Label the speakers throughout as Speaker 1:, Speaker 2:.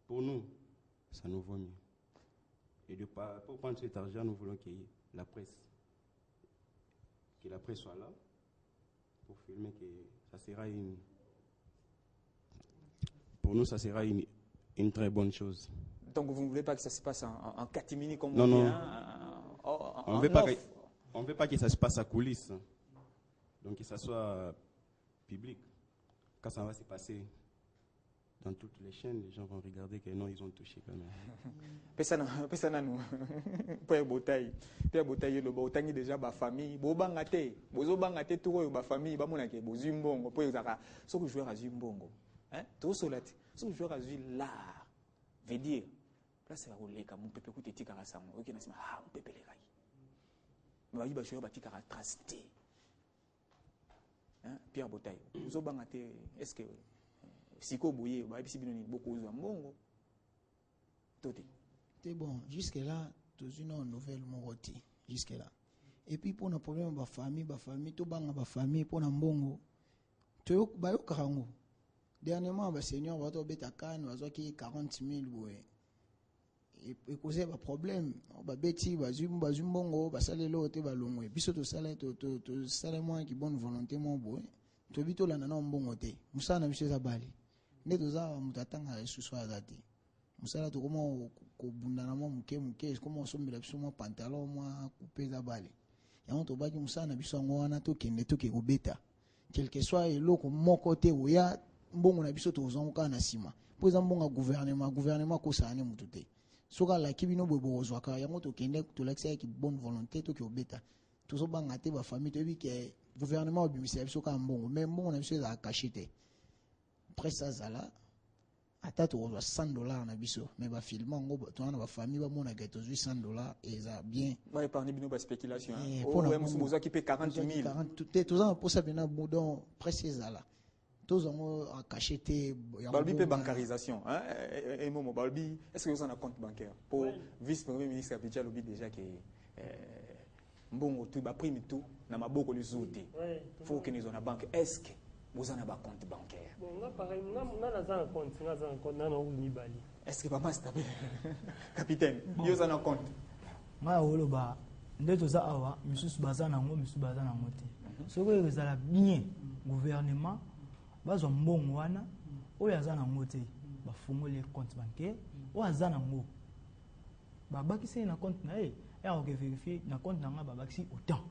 Speaker 1: Pour nous, ça nous vaut mieux. Et pour prendre cet argent, nous voulons que la presse soit là pour filmer que ça sera pour nous, ça sera une très bonne chose.
Speaker 2: Donc vous ne voulez pas que ça se passe en catimini comme
Speaker 1: non,
Speaker 2: on dit,
Speaker 1: non.
Speaker 2: On
Speaker 1: ne veut pas que ça se passe à coulisses. Donc que ça soit public. Quand ça va se passer dans toutes les chaînes, les gens vont regarder que non, ils ont touché quand même.
Speaker 2: Pesana nous. Père Botaï, le Botaï déjà ba famille, bobangate, bozobangate tout ba famille, ba monake bozumbongo, pour ezaka, ce que joueur à zumbongo. Hein? Tout cela, ce que joueur à l'art veut dire là c'est la roulée comme mon pépé coûte tika rasamo, OK na sima ah mon pépé les gars. Ba yiba joueur ba tika trusté. Hein? Pierre Botaï, bozobangate est-ce que Siko Bouye, beaucoup de mbongo.
Speaker 3: C'est bon, jusque-là, tout une nouvelle moroti. Jusque-là. Et puis pour nos problèmes, ma famille, tout bang ma famille, pour nos mbongo. Tu bayo karango. Dernièrement, le Seigneur va tomber à Cannes, va qui 40 000 boué. Et causer un problème. Ba beti, ba zumbongo, ba salelo, te ba longwe. Biso to salé, to salé moins qui bonne volonté mon boué. Tu bito la nana mbongo te. Musa na biso zabali. Ne toza mutatanga esusu azati musala to comment ko bundana mo muke comment sombela biso mo pantalon mo kupeza bale yango to baki musala na biso ngo wana to kende to ke kobeta quel que soit eloko moko te oya mbongo na biso to zonga na sima po za mbonga gouvernement ko sane mutu te soka la kibino bobo ozwaka yango to kende to l'excès ki bonne volonté to ke obeta to so banga te ba famille to bi ke gouvernement obimisa biso ka mbongo mais mbongo na biso za caché te. Après ça, à tu reçois $100 na biso, mais ba filmer ngo tu as ba famille ba mona que tu $100 et ça bien.
Speaker 2: Moi épargner bino ba spéculation. Pour la musuboza qui paie 40 000.
Speaker 3: 40 tout ça pour ça bien boudon presque ça là. Tous ont à cacher tes
Speaker 2: balbi paie bancarisation hein et momo balbi est-ce que vous en avez un compte bancaire pour vice-premier ministre Abidjan lobby déjà que mbongo tout ba prime tout na maboko les autres. Faut que nous on a banque est-ce que vous avez un compte bancaire?
Speaker 4: Bon, là, pareil, on a un compte,
Speaker 2: est-ce que papa c'est capitaine? Vous avez un compte?
Speaker 5: Moi, je suis là, je suis basé dans le ce que vous avez bien, gouvernement, vous avez un bon wana, vous avez un compte, vous avez un compte bancaire, vous avez un compte. Baba qui c'est un compte, et on vérifie un compte, baba qui autant.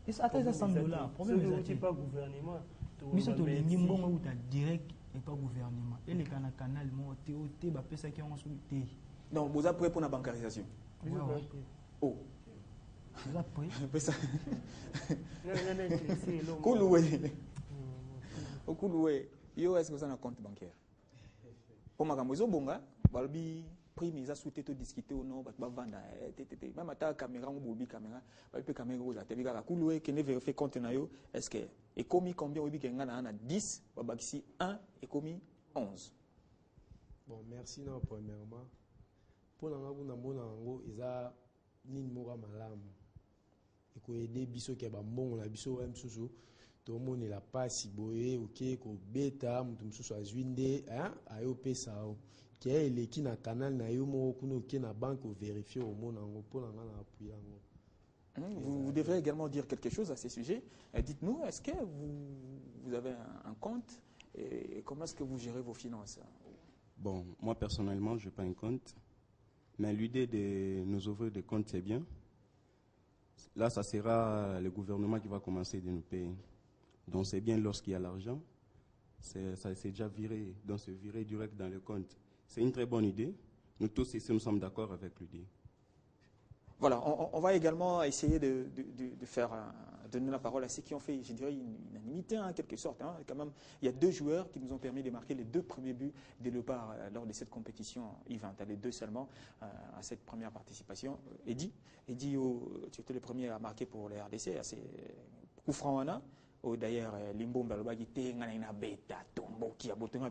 Speaker 5: Et ça a $100. Problème c'est
Speaker 4: pas gouvernement.
Speaker 5: Mais c'est le niveau où tu as direct et pas gouvernement. Et les canaux TOT, bah ça qui ont sauté.
Speaker 2: Donc vous avez prêt pour la bancarisation? Oh.
Speaker 5: Vous avez prêt?
Speaker 2: Ça. Kouloué. Au Kouloué, yo est-ce que vous avez un compte bancaire? Pour ma caméra, bonga, balbi. Prime ils a souhaité te discuter ou non bah vendre même ta caméra ou bobi caméra bah peut caméra aux ateliers la couloué qui ne vérifie compte na yo est-ce que et commis combien obi kenga na 10 bah baxi 1 et commis 11.
Speaker 6: Bon merci non premièrement pour nga kuna mbona ngo eza nini moka malamu et ko aider biso ke ba mbongo na biso wa msusu to moni la pasi boye OK ko beta mutu msusu azwinde hein ayo pesa qui est les qui na canal na yo mo kuno qui na banque vérifier au monde en pour la na appuyer
Speaker 2: vous devrez également dire quelque chose à ces sujets. Dites-nous, est-ce que vous avez un compte et comment est-ce que vous gérez vos finances?
Speaker 1: Bon, moi personnellement, je n'ai pas un compte, mais l'idée de nous ouvrir des comptes, c'est bien. Là, ça sera le gouvernement qui va commencer de nous payer. Donc, c'est bien lorsqu'il y a l'argent, ça s'est déjà viré, donc c'est viré direct dans le compte. C'est une très bonne idée. Nous tous ici, nous sommes d'accord avec l'idée.
Speaker 2: Voilà, on va également essayer de faire donner la parole à ceux qui ont fait, je dirais, une unanimité en quelque sorte. Hein. Quand même, il y a 2 joueurs qui nous ont permis de marquer les 2 premiers buts dès le départ lors de cette compétition event. Les 2 seulement à cette première participation. Eddy, tu étais le premier à marquer pour les RDC. C'est coup franc d'ailleurs Limbombe Alobagi Tenga na beta tombo qui a botonga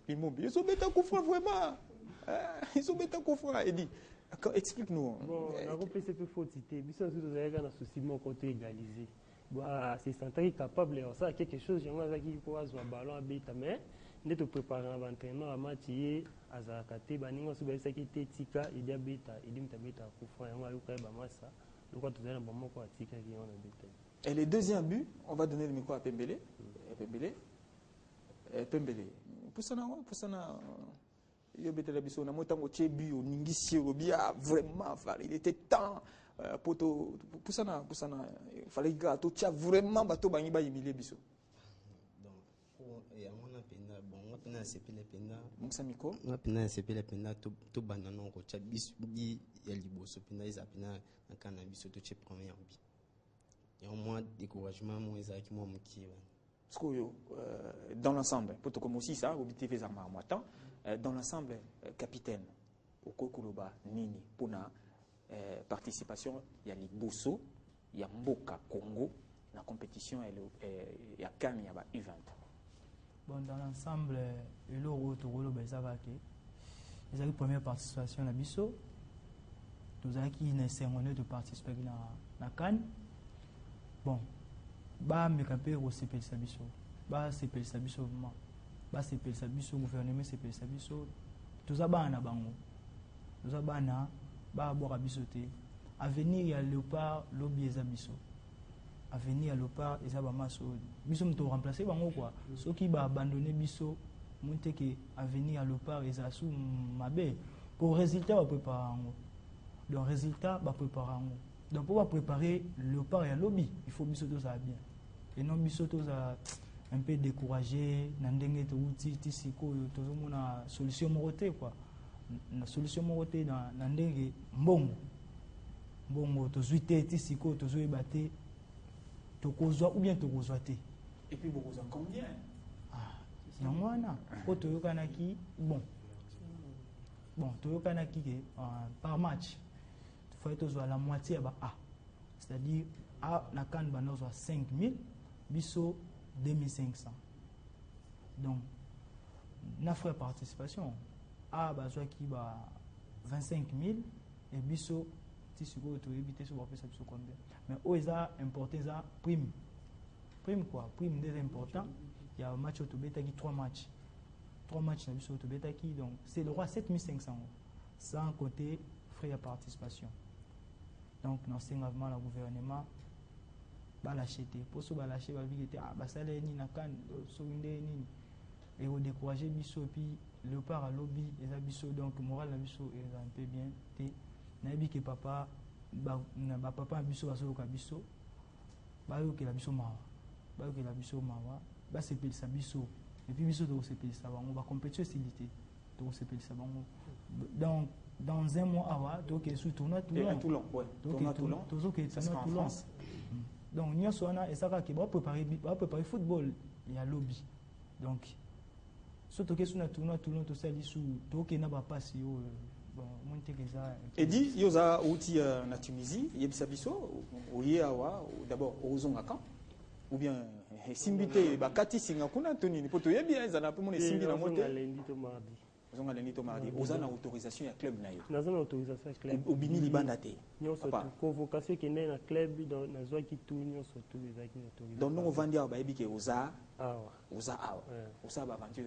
Speaker 2: Limbombe ils sont bêta coup franc vraiment. Ils sont bêta coup franc Eddy. Explique-nous.
Speaker 4: Bon, on a repris cette faute. Bisous, nous avons un souci mon côté égalisé. Bon, c'est Santari capable. Ça, quelque chose, j'aimerais qu'il pourra jouer ballon à bêta, mais nde topréparé na baentraînement ya match ye azalaka te baninga nyonso bayebisaki te tika edi abeta edi moto abetaka kufra yango ayoka ye bamasa lokola tozali na bamoko atikaki yango na betali.
Speaker 2: Et le deuxième but, on va donner le micro à Pembele. Pembele. Poussana, il y a biso na motango tchebi au ningisi robia vraiment il était temps poto poussana fallait gato tia vraiment bato bangi ba humilier biso.
Speaker 7: Donc et on a pena bon on a pena sepele pena
Speaker 2: Musa miko
Speaker 7: on a pena sepele pena to banana ko tia biso bi ya liboso pena isa pena na kana biso to tche premier bi. Il y a au moins découragement moi ezaki moi muki.
Speaker 2: Parce que dans l'ensemble, pour te comme aussi ça, vous dites les armes à moi temps. Dans l'ensemble, capitaine, au Kokoloba, Nini, Pona, participation, il y a les Bosso, il y a Mboka, Congo, la compétition, il y a Kami, il y a U20.
Speaker 5: Bon, dans l'ensemble, il y a la première participation à Bisso, nous avons une cérémonie de participer à la Cannes. Bon, bah, mais quand on s'appelle Sabiso, bah, s'appelle Sabiso, bah, s'appelle Sabiso, gouvernement s'appelle Sabiso, tout ça, bah, na bango, tout ça, bah, na, bah, boire à bisoter. À venir, il y a le léopard, lobby et Sabiso. À venir, il y a léopard et Sabamaso. Biso, me remplacer, bango, quoi. Ceux qui va abandonner Biso, monter que à venir, il y a léopard et Sassou, mabé. Pour résultat, on va préparer. Donc, résultat, on va préparer. Donc, pour préparer le léopard et le lobby, il faut Bisoto ça bien. Et non Bisoto ça un peu découragé, n'andenge to outil tisiko to na solution moroté quoi. La solution moroté dans n'andenge mbongo to zuité tisiko to zo ebaté to kozwa ou bien to kozwa té.
Speaker 2: Et puis vous en combien?
Speaker 5: Ah, yangwana ko to yokanaki bon. Bon, to yokanaki par match. Il faut être à la moitié à A. C'est-à-dire, A, la canne va 5 000, Bisso 2500. Donc, na frais participation. A, bah, qui va 25 000 et Bisso, si tu veux éviter ce combien. Mais où est importé ça prime. Prime quoi? Prime très important. Il y a un match au Tobeta qui 3 matchs. 3 matchs au Tobeta qui donc c'est le roi 7500 sans côté frais de participation. Donc, dans ce mouvement, le gouvernement va l'acheter. Pour ce lâcher, va dire que ça l'est ni na kan, et au décourager biso puis le part à lobby et ça biso donc moral la biso est un peu bien. Na bi que papa ba papa biso va so ka biso ba yo que la biso mawa ba yo que la biso mawa ba se pile sa biso et puis biso do se pile ça on va compétition stabilité do se pile ça donc dans un mois avant, donc il sous tournoi Toulon. Donc nous sommes et ça qui va préparer football, il y a lobby. Donc surtout que sur tournoi Toulon tout ça sous donc il n'a pas passé bon monter que ça.
Speaker 2: Et dit yoza outil na Tunisie, yebisa biso oye awa d'abord ozongaka ou bien simbité bakati singa kuna toni ni poto yebi ezana pe mon simbi na moto
Speaker 4: lundi to mardi.
Speaker 2: Vous avez une autorisation à club.
Speaker 4: Vous avez une autorisation à club.
Speaker 2: Au Bini Libandate.
Speaker 4: Nous avons une convocation qui est dans le club, dans la zone qui tourne, nous avons une autorisation.
Speaker 2: Donc nous avons vendu à Baïbi Oza.
Speaker 4: Oza.
Speaker 2: Oza va aventure.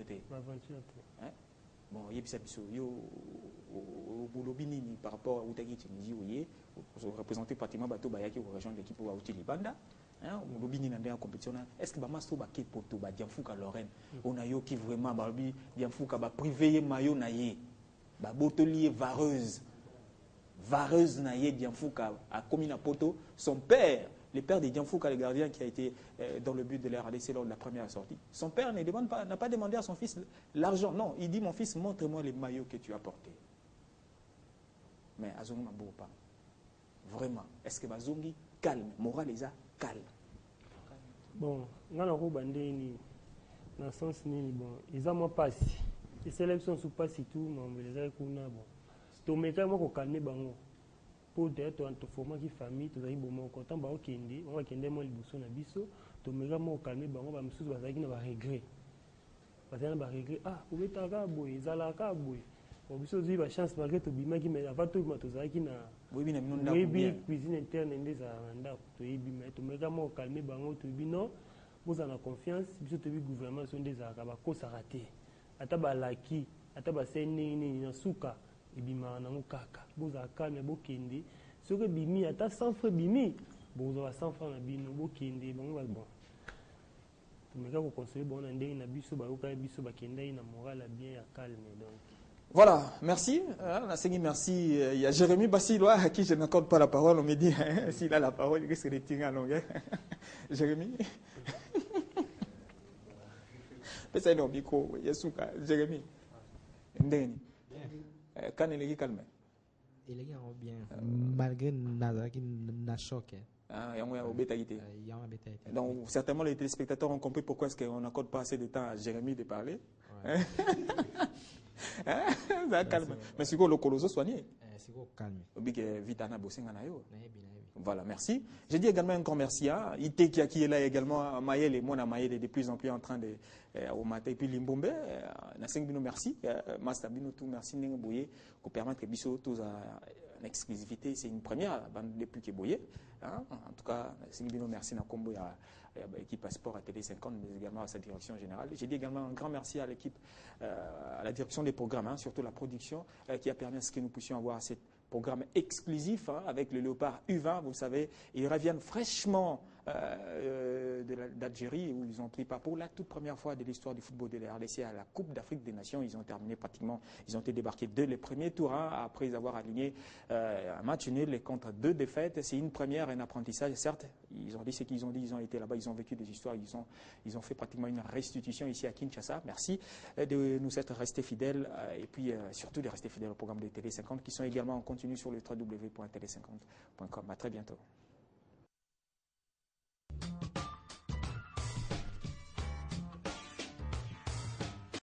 Speaker 2: Bon, il y a au Bini par rapport à Outagi Tunisie, vous représentez pratiquement Bato Bayaki ou région de l'équipe ou Outi Libanda. Au Bini en compétition. Est-ce que Bamasto Baki Poto Diamfouka Lorraine, on a yo qui vraiment Barbi Diamfouka ba privé maillot naïe, ba botelier vareuse naïe Diamfouka a commis na poto son père. Le père de Diamfouka, le gardien qui a été dans le but de la RDC lors de la première sortie, son père n'a pas demandé à son fils l'argent. Non, il dit mon fils, montre-moi les maillots que tu as portés. Mais Azongi m'a pas. Vraiment, est-ce que Bazongi calme, moral les a calme?
Speaker 4: Bon, dans le bandé dans le sens bon, ils ont pas si les sélections sont pas si tout, mais les a bon. To meka mo ko calmer bango. Pour être en format qui famille, to zali bon content ba okende, on va kende mo liboso na biso, to meka mo calmer bango ba misusu bazaki na ba regret. Bazana ba regret, obetaka boy, zalaka boy. Bon biso zi ba chance malgré to bimaki mais avant to ma to zaki na
Speaker 2: oui na minonda
Speaker 4: oui cuisine interne ndeza nda to yebi mais to meka mo calmer bango to bi non, vous en a confiance, biso to bi gouvernement so ndeza ka ba ko sa raté. ata balaki ata basende nini na suka ebimaka nango kaka bozala calme bokende soki ebimi ata 100 francs ebimi bozala 100 francs na bino bokende bango bon tomeka kokonsole bango na ndenge na biso bayokaki biso bakendaki na morale bien ya calme donc.
Speaker 2: Voilà, merci. Merci. Il y a Jérémy Bassilois à qui je n'accorde pas la parole. On me dit, s'il a la parole, il risque de tirer en longueur. Jérémy. Pesa ino micro, Yasuka, Jérémy. Ndeni. Quand il est calme.
Speaker 8: Il est bien. Malgré na choc.
Speaker 2: Donc, certainement, les téléspectateurs ont compris pourquoi est-ce qu'on n'accorde pas assez de temps à Jérémy de parler. Ouais. Calme. Mais c'est quoi le colosso soigné?
Speaker 8: C'est quoi calme?
Speaker 2: Voilà, merci. J'ai dit également un grand merci à Ite qui est là également, Maël et Mona Maël est de plus en plus en train de au matin et puis Limbombe, Nasseng merci, Master Bino tout merci Nengoboye pour permettre que Bisso tous en exclusivité, c'est une première depuis que Boye. En tout cas, Nasseng Bino merci na combo à l'équipe Sport à Télé 50, mais également à sa direction générale. J'ai dit également un grand merci à l'équipe, à la direction des programmes, surtout la production, qui a permis à ce que nous puissions avoir cette programme exclusif avec le Léopard U20, vous savez, ils reviennent fraîchement d'Algérie où ils ont pris part pour la toute première fois de l'histoire du football de la RDC à la Coupe d'Afrique des Nations. Ils ont terminé pratiquement, ils ont été débarqués dès les premiers tours après avoir aligné un match nul contre 2 défaites. C'est une première, un apprentissage, certes. Ils ont dit ce qu'ils ont dit, ils ont été là-bas, ils ont vécu des histoires, ils ont fait pratiquement une restitution ici à Kinshasa. Merci de nous être restés fidèles et puis surtout de rester fidèles au programme de Télé 50 qui sont également en continu sur le www.tele50.com. À très bientôt.